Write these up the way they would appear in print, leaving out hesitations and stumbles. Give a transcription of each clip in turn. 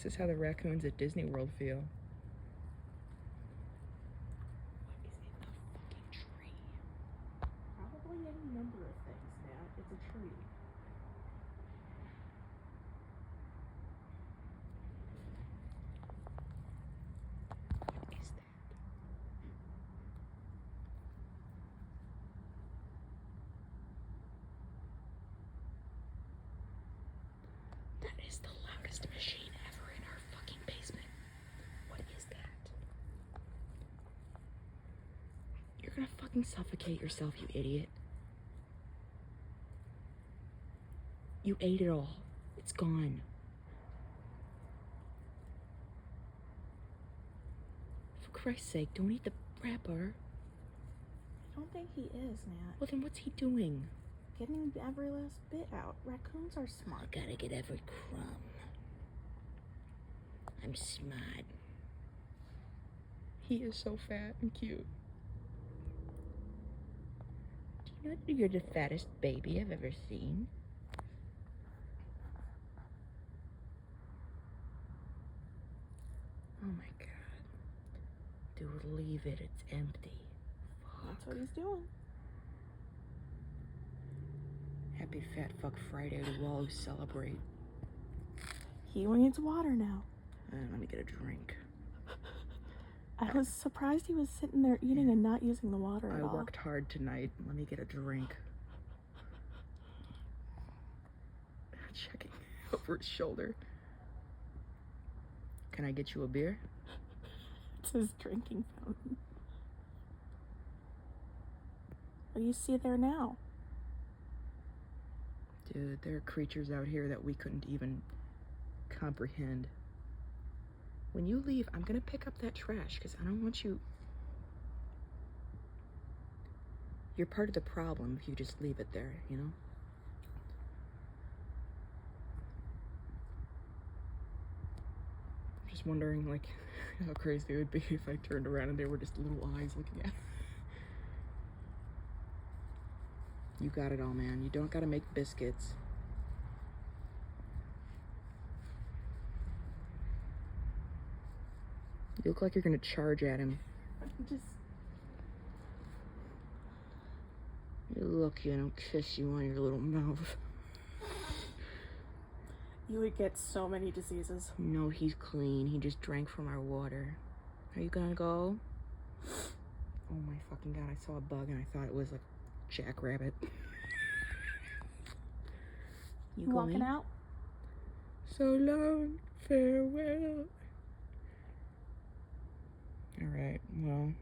This is how the raccoons at Disney World feel. What is in the fucking tree? Probably any number of things, Matt. It's a tree. What is that? That is the loudest machine ever in our fucking basement. What is that? You're gonna fucking suffocate yourself, you idiot. You ate it all. It's gone. For Christ's sake, don't eat the wrapper. I don't think he is, Nat. Well, then what's he doing? Getting every last bit out. Raccoons are smart. I gotta get every crumb. I'm smart. He is so fat and cute. Do you know that you're the fattest baby I've ever seen? Oh my god. Dude, leave it. It's empty. Fuck. That's what he's doing. Happy Fat Fuck Friday to all who celebrate. He needs water now. Let me get a drink. I was surprised he was sitting there eating and not using the water at all. I worked hard tonight. Let me get a drink. Checking over his shoulder. Can I get you a beer? It's his drinking fountain. What do you see there now? Dude, there are creatures out here that we couldn't even comprehend. When you leave, I'm gonna pick up that trash because I don't want you... You're part of the problem if you just leave it there, you know? I'm just wondering, like, how crazy it would be if I turned around and there were just little eyes looking at me. You got it all, man. You don't gotta make biscuits. You look like you're gonna charge at him. Just... You're lucky I don't kiss you on your little mouth. You would get so many diseases. No, he's clean. He just drank from our water. Are you gonna go? Oh my fucking god, I saw a bug and I thought it was like jackrabbit. You walking out? So long, farewell. Alright, well.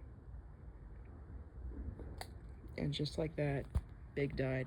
And just like that, Big died.